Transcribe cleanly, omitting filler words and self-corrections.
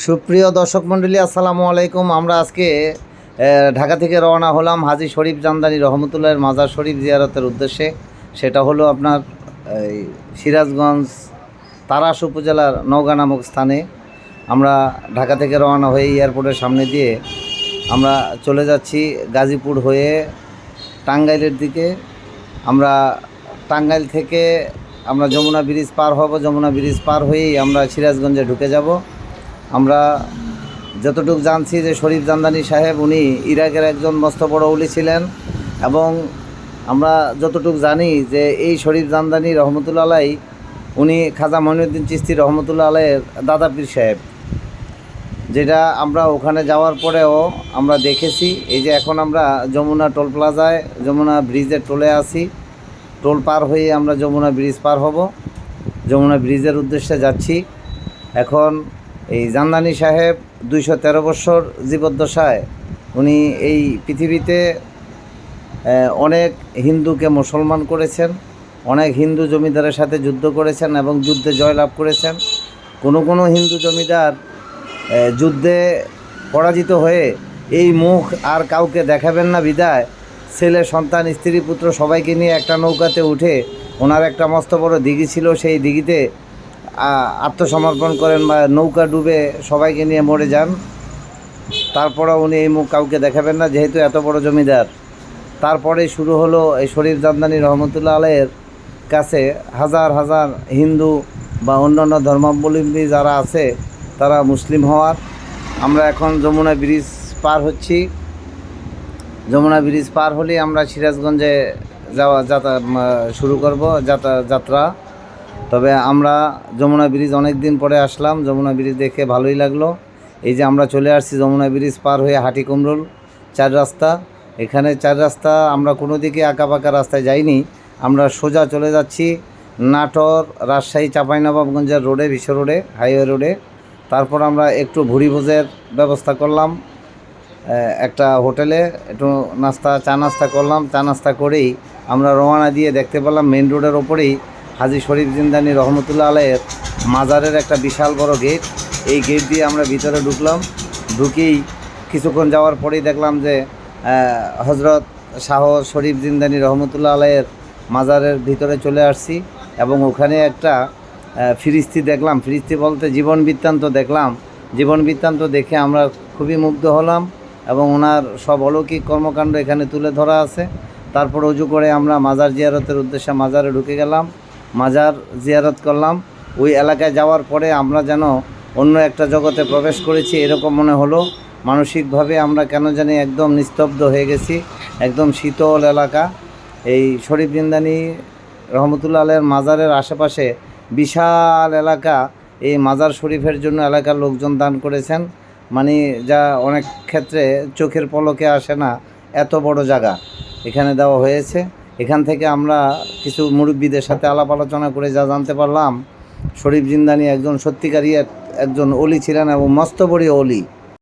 সুপ্রিয় দর্শক মণ্ডলী, আসসালামু আলাইকুম। আমরা আজকে ঢাকা থেকে রওনা হলাম হাজী শরীফ জামদানি রহমতুল্লাহের মাজার শরীফ জিয়ারতের উদ্দেশ্যে। সেটা হলো আপনার সিরাজগঞ্জ তারাস উপজেলার নওগাঁ নামক স্থানে। আমরা ঢাকা থেকে রওনা হয়ে এয়ারপোর্টের সামনে দিয়ে আমরা চলে যাচ্ছি গাজীপুর হয়ে টাঙ্গাইলের দিকে। আমরা টাঙ্গাইল থেকে আমরা যমুনা ব্রিজ পার হব। যমুনা ব্রিজ পার হয়েই আমরা সিরাজগঞ্জে ঢুকে যাব। আমরা যতটুকু জানছি যে শরীফ জামদানি সাহেব উনি ইরাকের একজন মস্ত বড় ওলি ছিলেন, এবং আমরা যতটুকু জানি যে এই শরীফ জামদানি রহমতুল্লাহ আলাই উনি খাজা মঈনুদ্দিন চিশতি রহমতুল্লাহ আলাইয়ের দাদা পীর সাহেব, যেটা আমরা ওখানে যাওয়ার পরেও আমরা দেখেছি। এই যে এখন আমরা যমুনা টোল প্লাজায় যমুনা ব্রিজের টোলে আছি। টোল পার হয়ে আমরা যমুনা ব্রিজ পার হব, যমুনা ব্রিজের উদ্দেশ্যে যাচ্ছি। এখন এই জামদানি সাহেব 213 বছর জীবদ্দশায় উনি এই পৃথিবীতে অনেক হিন্দুকে মুসলমান করেছেন, অনেক হিন্দু জমিদারের সাথে যুদ্ধ করেছেন এবং যুদ্ধে জয়লাভ করেছেন। কোনো হিন্দু জমিদার যুদ্ধে পরাজিত হয়ে এই মুখ আর কাউকে দেখাবেন না বিদায় ছেলে সন্তান স্ত্রী পুত্র সবাইকে নিয়ে একটা নৌকাতে উঠে, ওনার একটা মস্ত বড় দিঘি ছিল, সেই দিঘিতে আত্মসমর্পণ করেন বা নৌকা ডুবে সবাইকে নিয়ে মরে যান। তারপরে উনি এই মুখ কাউকে দেখাবেন না, যেহেতু এত বড় জমিদার। তারপরে শুরু হলো এই শরীফ জামদানি রহমতুল্লাহ আলাইয়ের কাছে হাজার হাজার হিন্দু বা অন্যান্য ধর্মাবলম্বী যারা আছে তারা মুসলিম হওয়ার। আমরা এখন যমুনা ব্রিজ পার হচ্ছি। যমুনা ব্রিজ পার হলেই আমরা সিরাজগঞ্জে শুরু করব যাত্রা। তবে আমরা যমুনা ব্রিজ অনেক দিন পরে আসলাম, যমুনা ব্রিজ দেখে ভালোই লাগলো। এই যে আমরা চলে আসছি যমুনা ব্রিজ পার হয়ে হাটিকুমরুল 4 রাস্তা। এখানে 4 রাস্তা আমরা কোনো দিকে আঁকাবাঁকা রাস্তায় যাইনি, আমরা সোজা চলে যাচ্ছি নাটোর রাজশাহী চাঁপাইনবাবগঞ্জের রোডে, বিশ্ব রোডে, হাইওয়ে রোডে। তারপর আমরা একটু ভুড়িভোজের ব্যবস্থা করলাম একটা হোটেলে, একটু চা নাস্তা করলাম। চা নাস্তা করেই আমরা রওনা দিয়ে দেখতে পেলাম মেন রোডের ওপরেই হাজী শরীফ জামদানি রহমতুল্লাহ আলাইয়ের মাজারের একটা বিশাল বড় গেট। এই গেট দিয়ে আমরা ভিতরে ঢুকলাম। ঢুকেই কিছুক্ষণ যাওয়ার পরেই দেখলাম যে হজরত শাহ শরীফ জামদানি রহমতুল্লাহ আলাইয়ের মাজারের ভিতরে চলে আসছি, এবং ওখানে একটা ফিরিস্তি দেখলাম। ফিরিস্তি বলতে জীবন বৃত্তান্ত দেখলাম। জীবন বৃত্তান্ত দেখে আমরা খুবই মুগ্ধ হলাম, এবং ওনার সব অলৌকিক কর্মকাণ্ড এখানে তুলে ধরা আছে। তারপর অজু করে আমরা মাজার জিয়ারতের উদ্দেশ্যে মাজারে ঢুকে গেলাম, মাজার জিয়ারত করলাম। ওই এলাকায় যাওয়ার পরে আমরা যেন অন্য একটা জগতে প্রবেশ করেছি এরকম মনে হলো। মানসিকভাবে আমরা কেন জানি একদম নিস্তব্ধ হয়ে গেছি, একদম শীতল এলাকা। এই শরীফ জামদানি রহমতুল্লাহ আলাইয়ের মাজারের আশেপাশে বিশাল এলাকা এই মাজার শরীফের জন্য এলাকার লোকজন দান করেছেন, মানে যা অনেক ক্ষেত্রে চোখের পলকে আসে না, এত বড় জায়গা এখানে দেওয়া হয়েছে। এখান থেকে আমরা কিছু মুরব্বীদের সাথে আলাপ আলোচনা করে যা জানতে পারলাম, শরীফ জামদানি একজন সত্যিকারই একজন অলি ছিলেন এবং মস্ত বড় অলি।